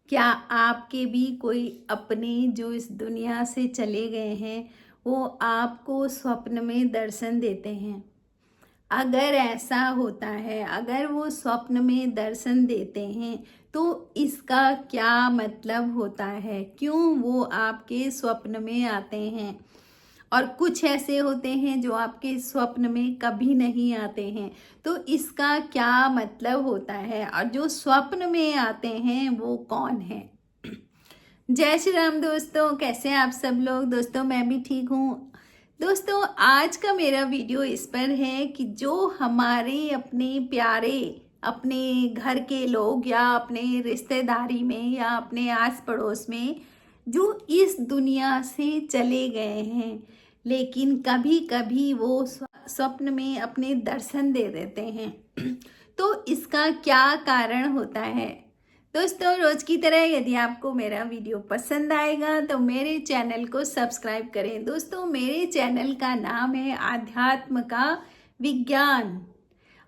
क्या आपके भी कोई अपने जो इस दुनिया से चले गए हैं वो आपको स्वप्न में दर्शन देते हैं? अगर ऐसा होता है, अगर वो स्वप्न में दर्शन देते हैं तो इसका क्या मतलब होता है? क्यों वो आपके स्वप्न में आते हैं? और कुछ ऐसे होते हैं जो आपके स्वप्न में कभी नहीं आते हैं, तो इसका क्या मतलब होता है? और जो स्वप्न में आते हैं वो कौन है? जय श्री राम दोस्तों, कैसे हैं आप सब लोग? दोस्तों मैं भी ठीक हूँ। दोस्तों आज का मेरा वीडियो इस पर है कि जो हमारे अपने प्यारे, अपने घर के लोग या अपने रिश्तेदारी में या अपने आस पड़ोस में जो इस दुनिया से चले गए हैं, लेकिन कभी कभी वो स्वप्न में अपने दर्शन दे देते हैं तो इसका क्या कारण होता है? दोस्तों रोज की तरह यदि आपको मेरा वीडियो पसंद आएगा तो मेरे चैनल को सब्सक्राइब करें। दोस्तों मेरे चैनल का नाम है आध्यात्म का विज्ञान।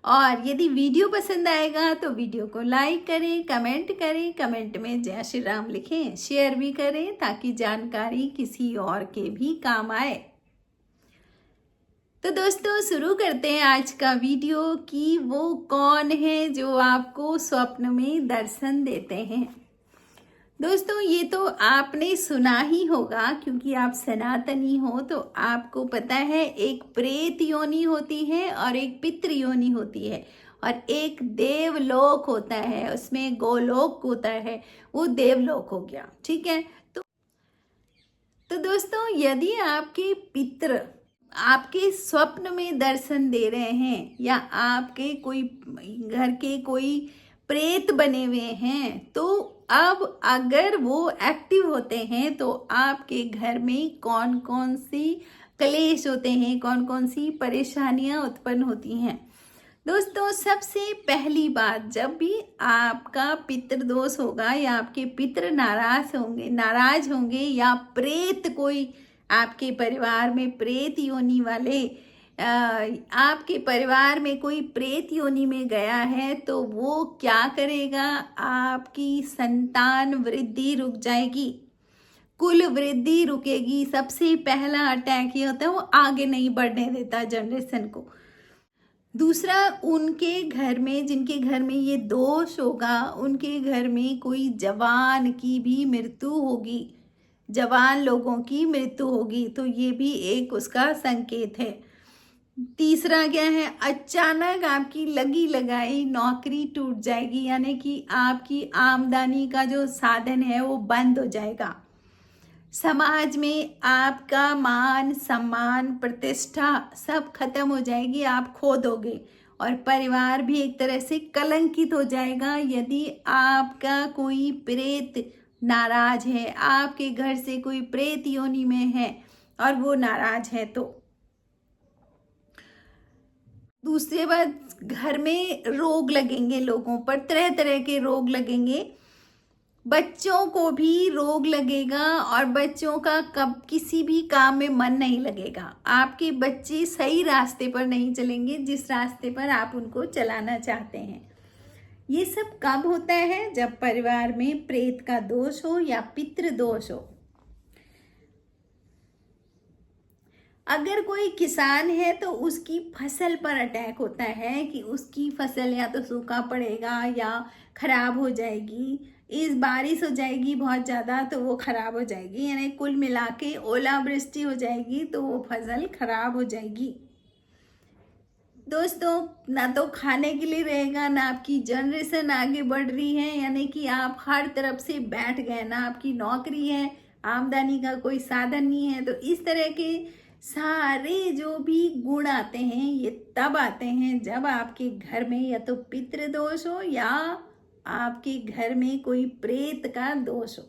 और यदि वीडियो पसंद आएगा तो वीडियो को लाइक करें, कमेंट करें, कमेंट में जय श्री राम लिखें, शेयर भी करें ताकि जानकारी किसी और के भी काम आए। तो दोस्तों शुरू करते हैं आज का वीडियो कि वो कौन है जो आपको स्वप्न में दर्शन देते हैं। दोस्तों ये तो आपने सुना ही होगा क्योंकि आप सनातनी हो, तो आपको पता है एक प्रेत योनि होती है और एक पितृ योनि होती है और एक देवलोक होता है, उसमें गोलोक होता है, वो देवलोक हो गया। ठीक है, तो दोस्तों यदि आपके पितृ आपके स्वप्न में दर्शन दे रहे हैं या आपके कोई घर के कोई प्रेत बने हुए हैं, तो अब अगर वो एक्टिव होते हैं तो आपके घर में कौन कौन सी क्लेश होते हैं, कौन कौन सी परेशानियां उत्पन्न होती हैं। दोस्तों सबसे पहली बात, जब भी आपका पितृदोष होगा या आपके पितृ नाराज होंगे या प्रेत कोई आपके परिवार में प्रेत योनि वाले आपके परिवार में कोई प्रेत योनि में गया है, तो वो क्या करेगा? आपकी संतान वृद्धि रुक जाएगी, कुल वृद्धि रुकेगी। सबसे पहला अटैक ये होता है, वो आगे नहीं बढ़ने देता जनरेशन को। दूसरा, उनके घर में जिनके घर में ये दोष होगा, उनके घर में कोई जवान की भी मृत्यु होगी, जवान लोगों की मृत्यु होगी, तो ये भी एक उसका संकेत है। तीसरा क्या है? अचानक आपकी लगी लगाई नौकरी टूट जाएगी, यानी कि आपकी आमदनी का जो साधन है वो बंद हो जाएगा। समाज में आपका मान सम्मान प्रतिष्ठा सब खत्म हो जाएगी, आप खो दोगे। और परिवार भी एक तरह से कलंकित हो जाएगा यदि आपका कोई प्रेत नाराज है, आपके घर से कोई प्रेत योनि में है और वो नाराज है। तो दूसरी बात, घर में रोग लगेंगे, लोगों पर तरह तरह के रोग लगेंगे, बच्चों को भी रोग लगेगा और बच्चों का कब किसी भी काम में मन नहीं लगेगा। आपके बच्चे सही रास्ते पर नहीं चलेंगे जिस रास्ते पर आप उनको चलाना चाहते हैं। ये सब कब होता है? जब परिवार में प्रेत का दोष हो या पितृ दोष हो। अगर कोई किसान है तो उसकी फसल पर अटैक होता है कि उसकी फसल या तो सूखा पड़ेगा या खराब हो जाएगी, इस बारिश हो जाएगी बहुत ज़्यादा तो वो खराब हो जाएगी, यानी कुल मिला के ओलावृष्टि हो जाएगी तो वो फसल खराब हो जाएगी। दोस्तों ना तो खाने के लिए रहेगा, ना आपकी जनरेशन आगे बढ़ रही है, यानी कि आप हर तरफ से बैठ गए, ना आपकी नौकरी है, आमदनी का कोई साधन नहीं है। तो इस तरह के सारे जो भी गुण आते हैं ये तब आते हैं जब आपके घर में या तो पितृदोष हो या आपके घर में कोई प्रेत का दोष हो।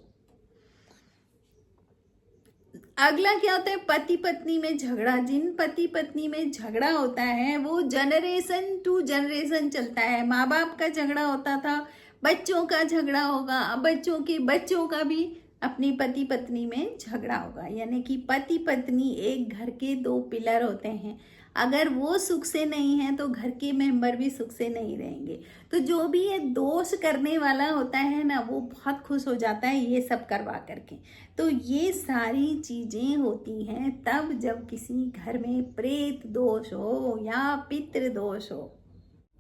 अगला क्या होता है? पति पत्नी में झगड़ा। जिन पति पत्नी में झगड़ा होता है वो जनरेशन टू जनरेशन चलता है। माँ बाप का झगड़ा होता था, बच्चों का झगड़ा होगा, अब बच्चों के बच्चों का भी अपनी पति पत्नी में झगड़ा होगा। यानी कि पति पत्नी एक घर के दो पिलर होते हैं। अगर वो सुख से नहीं है तो घर के मेंबर भी सुख से नहीं रहेंगे। तो जो भी ये दोष करने वाला होता है ना, वो बहुत खुश हो जाता है ये सब करवा करके। तो ये सारी चीजें होती हैं तब जब किसी घर में प्रेत दोष हो या पितृ दोष हो।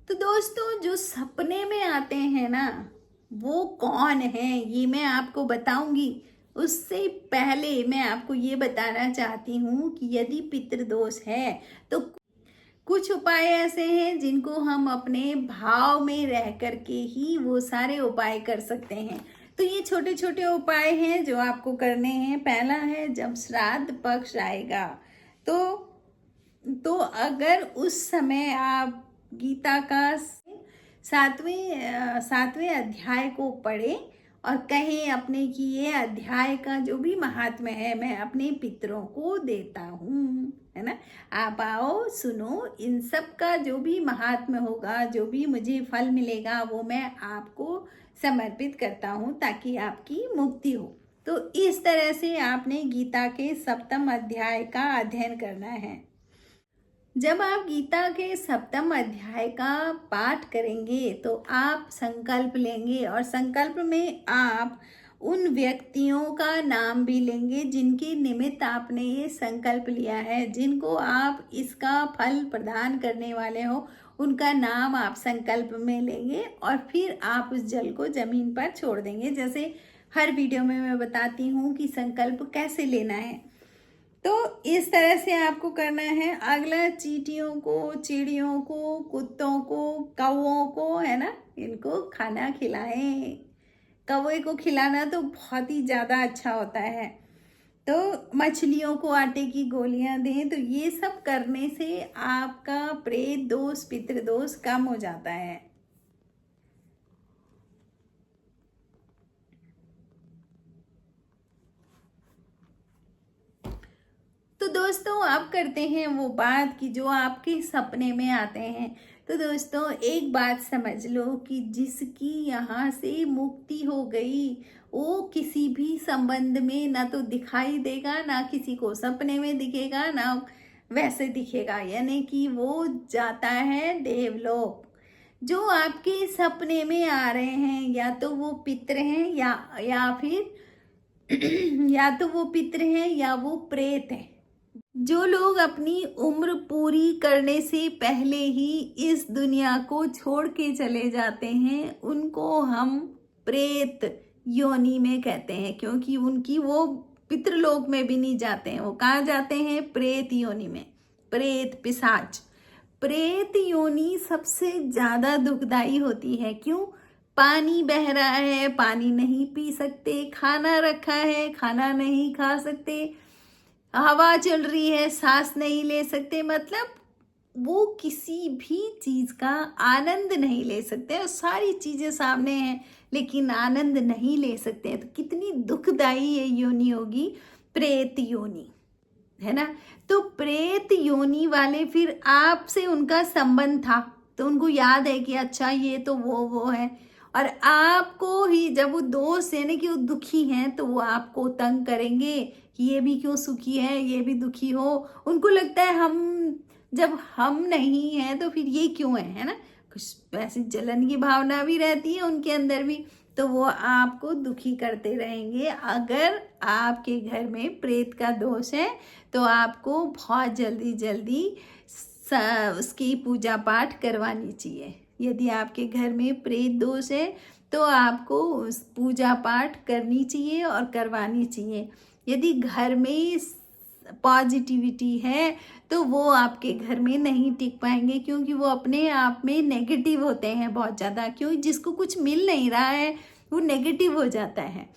तो दोस्तों, जो सपने में आते हैं ना, वो कौन है ये मैं आपको बताऊंगी। उससे पहले मैं आपको ये बताना चाहती हूँ कि यदि पितृदोष है तो कुछ उपाय ऐसे हैं जिनको हम अपने भाव में रह करके ही वो सारे उपाय कर सकते हैं। तो ये छोटे छोटे उपाय हैं जो आपको करने हैं। पहला है, जब श्राद्ध पक्ष आएगा तो अगर उस समय आप गीता का सातवें अध्याय को पढ़े और कहें अपने कि ये अध्याय का जो भी महात्म्य है मैं अपने पितरों को देता हूँ, है ना। आप आओ सुनो, इन सब का जो भी महात्म्य होगा, जो भी मुझे फल मिलेगा वो मैं आपको समर्पित करता हूँ ताकि आपकी मुक्ति हो। तो इस तरह से आपने गीता के 7वें अध्याय का अध्ययन करना है। जब आप गीता के 7वें अध्याय का पाठ करेंगे तो आप संकल्प लेंगे और संकल्प में आप उन व्यक्तियों का नाम भी लेंगे जिनके निमित्त आपने ये संकल्प लिया है, जिनको आप इसका फल प्रदान करने वाले हो, उनका नाम आप संकल्प में लेंगे और फिर आप उस जल को जमीन पर छोड़ देंगे। जैसे हर वीडियो में मैं बताती हूँ कि संकल्प कैसे लेना है। तो इस तरह से आपको करना है। अगला, चींटियों को, चिड़ियों को, कुत्तों को, कौवों को, है ना, इनको खाना खिलाएं। कौवे को खिलाना तो बहुत ही ज़्यादा अच्छा होता है। तो मछलियों को आटे की गोलियां दें। तो ये सब करने से आपका प्रेत दोष, पितृदोष कम हो जाता है। तो दोस्तों, अब करते हैं वो बात कि जो आपके सपने में आते हैं। तो दोस्तों, एक बात समझ लो कि जिसकी यहाँ से मुक्ति हो गई वो किसी भी संबंध में ना तो दिखाई देगा, ना किसी को सपने में दिखेगा, ना वैसे दिखेगा, यानी कि वो जाता है देवलोक। जो आपके सपने में आ रहे हैं या तो वो पितृ हैं या फिर या तो वो पितृ हैं या वो प्रेत हैं। जो लोग अपनी उम्र पूरी करने से पहले ही इस दुनिया को छोड़ के चले जाते हैं उनको हम प्रेत योनि में कहते हैं, क्योंकि उनकी वो पितृलोक में भी नहीं जाते हैं। वो कहाँ जाते हैं? प्रेत योनि में। प्रेत, पिशाच। प्रेत योनि सबसे ज्यादा दुखदाई होती है। क्यों? पानी बह रहा है, पानी नहीं पी सकते, खाना रखा है, खाना नहीं खा सकते, हवा चल रही है, सांस नहीं ले सकते, मतलब वो किसी भी चीज का आनंद नहीं ले सकते। और सारी चीजें सामने हैं लेकिन आनंद नहीं ले सकते हैं। तो कितनी दुखदाई ये योनि होगी, प्रेत योनि, है ना। तो प्रेत योनि वाले फिर आपसे उनका संबंध था तो उनको याद है कि अच्छा ये तो वो है, और आपको ही जब वो दोस्त यानी कि वो दुखी हैं तो वो आपको तंग करेंगे कि ये भी क्यों सुखी है, ये भी दुखी हो। उनको लगता है जब हम नहीं हैं तो फिर ये क्यों है ना। कुछ ऐसी जलन की भावना भी रहती है उनके अंदर भी, तो वो आपको दुखी करते रहेंगे। अगर आपके घर में प्रेत का दोष है तो आपको बहुत जल्दी उसकी पूजा पाठ करवानी चाहिए। यदि आपके घर में प्रेत दोष है तो आपको उस पूजा पाठ करनी चाहिए और करवानी चाहिए। यदि घर में पॉजिटिविटी है तो वो आपके घर में नहीं टिक पाएंगे, क्योंकि वो अपने आप में नेगेटिव होते हैं बहुत ज़्यादा। क्यों? जिसको कुछ मिल नहीं रहा है वो नेगेटिव हो जाता है।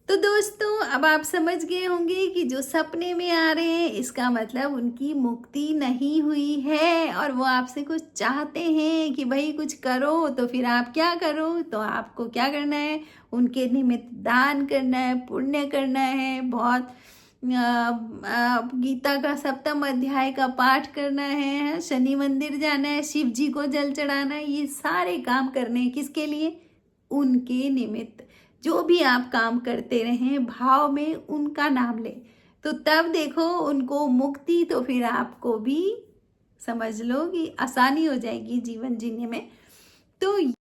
तो दोस्तों, अब आप समझ गए होंगे कि जो सपने में आ रहे हैं इसका मतलब उनकी मुक्ति नहीं हुई है और वो आपसे कुछ चाहते हैं कि भाई कुछ करो। तो फिर आप क्या करो? तो आपको क्या करना है? उनके निमित्त दान करना है, पुण्य करना है, बहुत गीता का 7वां अध्याय का पाठ करना है, शनि मंदिर जाना है, शिव जी को जल चढ़ाना है। ये सारे काम करने हैं किसके लिए? उनके निमित्त। जो भी आप काम करते रहें भाव में उनका नाम लें। तो तब देखो उनको मुक्ति, तो फिर आपको भी समझ लो कि आसानी हो जाएगी जीवन जीने में। तो